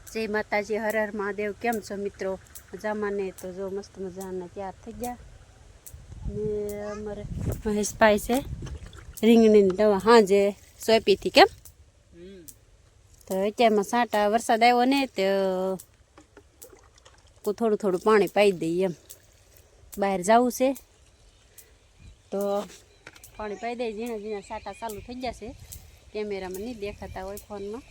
जय माताजी, हर हर महादेव। केम छो मित्रों? मजामां ने? तो जो मस्त मजाना तैयार थई गया ने अमरे महेशभाई से રીંગણી દવા હાજે સોંપી હતી કેમ તો અત્યારમાં સાંટા વરસાદ આવ્યો ને તો થોડું થોડું પાણી પાઈ દઈએ એમ બહાર જવું છે તો પાણી પાઈ દઈએ ઝીણા ઝીણા સાંટા ચાલુ થઈ જશે કેમેરામાં નહીં દેખાતા હોય ફોનમાં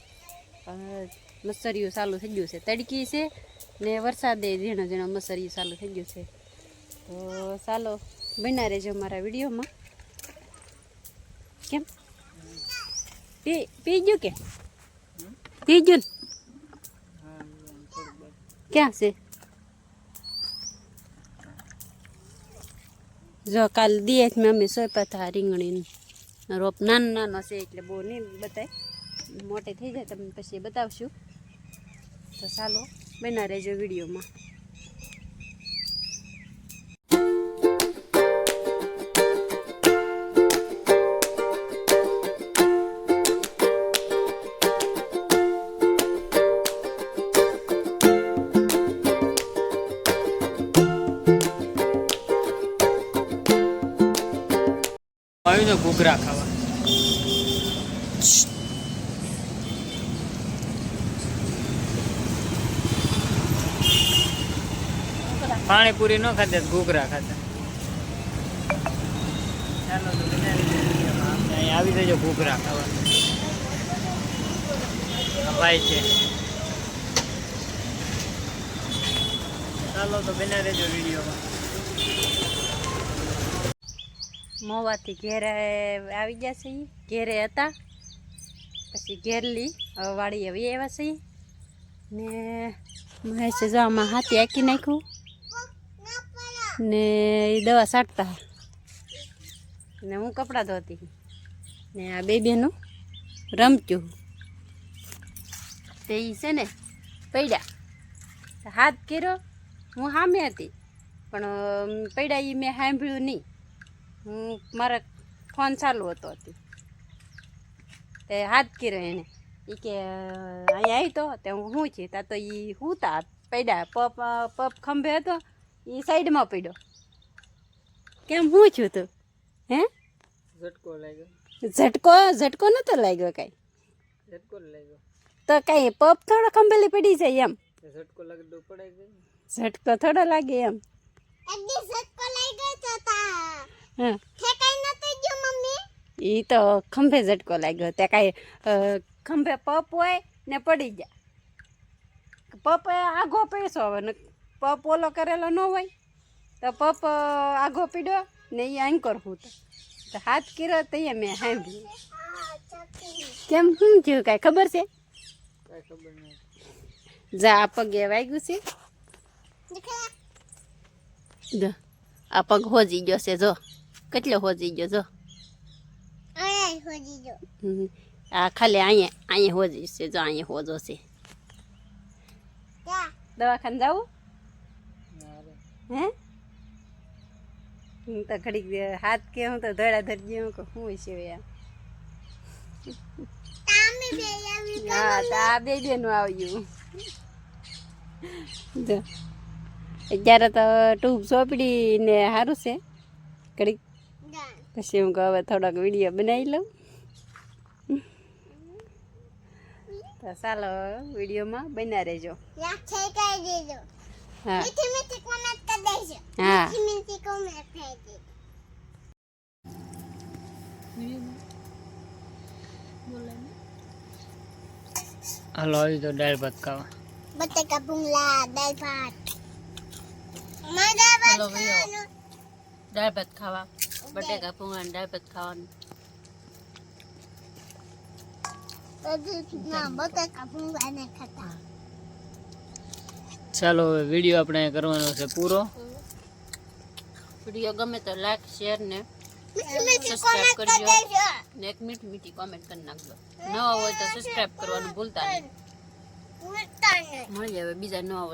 પણ મસરીયું ચાલુ થઈ ગયું છે તડકી છે ને વરસાદે ઝીણા ઝીણા મસરીયું ચાલુ થઈ ગયું છે તો ચાલો બન્યા રહેજો મારા વિડીયોમાં કેમ પી ગયું કે પી ગયું ક્યાં છે જો કાલ દિયે મેં અમે સોંપ્યા હતા રીંગણીનો રોપ નાનો નાનો છે એટલે બહુ નહીં બતાય મોટે થઈ જાય તમને પછી બતાવશું તો ચાલો બના રહેજો વિડીયોમાં ઘૂઘરા ખાવા પાણીપુરી ન ખાતે ઘૂઘરા ખાતા ચાલો તો અહીં આવી જજો ઘૂઘરા ખાવા ભાઈ છે ચાલો તો બના રહેજો વિડીયોમાં મોવાથી ઘેરે આવી ગયા છે ઘેરે હતા પછી ઘેરલી હવે વાળી આવી આવ્યા છે ને મહેશ જો આમાં હાથી આંકી નાખ્યું ને એ દવા છાંટતા ને હું કપડાં ધોતી ને આ બે બેનું રમતું તે એ છે ને પડ્યા હાથ કર્યો હું સામે હતી પણ પડ્યા એ મેં સાંભળ્યું નહીં હું મારા ફોન ચાલુ હતો તે હાથ કર્યો એને એ કે અહીંયા આવી તો તે હું શું છે ત્યાં તો એ હુંતા પડ્યા પપ પપ ખંભે હતો એ સાઈડમાં પડ્યો કેમ શું છું તું હે ઝટકો લાગ્યો ઝટકો નતો લાગ્યો કાંઈ ઝટકો લાગ્યો તો કાંઈ પપ થોડો ખંભેલી પડી જાય એમ ઝટકો લાગે તો પડાઈ ગઈ ઝટકો થોડો લાગે એમ હા એ તો ખંભે ઝટકો લાગ્યો તે કાંઈ ખંભે પપ હોય ને પડી જાય પપ આઘો પૈસો હવે ને પપ ઓલો કરેલો ન હોય તો પપ આઘો પીડ્યો ને એ આંકર હું તો હાથ કર્યો તો એ મેં સાંભળ્યું કેમ શું થયું કાંઈ ખબર છે કાંઈ ખબર નહીં જા આ પગે વાગ્યું છે જો આ પગ હોજી ગયો છે જો કેટલો હોજી ગયો જો આ ખાલી અહીંયા હોજી છે જો અહીંયા હોજો છે દવાખાને જાવું હે હું તો ઘડીક હાથ કે હું તો ધડા ધરજી હું શું છે હા તો આ બે બેનું આવ્યું જો અત્યારે તો ટ્યુબ સોંપડી ને સારું છે ઘડીક પછી હું હવે થોડોક વિડીયો બનાવી લઉં તો ચાલો વિડીયોમાં બના રહેજો હા હા હાલો આવી તો દાળ ભાત ખાવા બટેકા ભૂંગળા દાળ ભાત ચાલો ભાઈઓ દાળ ભાત ખાવા બટેકા પૂંગા દાળ ભાત ખાવાનું બટેકા ભૂંગળા ને ખાતા ચાલો હવે વિડીયો આપણે કરવાનો છે પૂરો વિડીયો ગમે તો લાઈક શેર ને સબસ્ક્રાઇબ કરજો ને એક મીઠી મીઠી કોમેન્ટ કરી નાખજો નવા હોય તો સબસ્ક્રાઇબ કરવાનું ભૂલતા નહીં મળી આવે બીજા નવા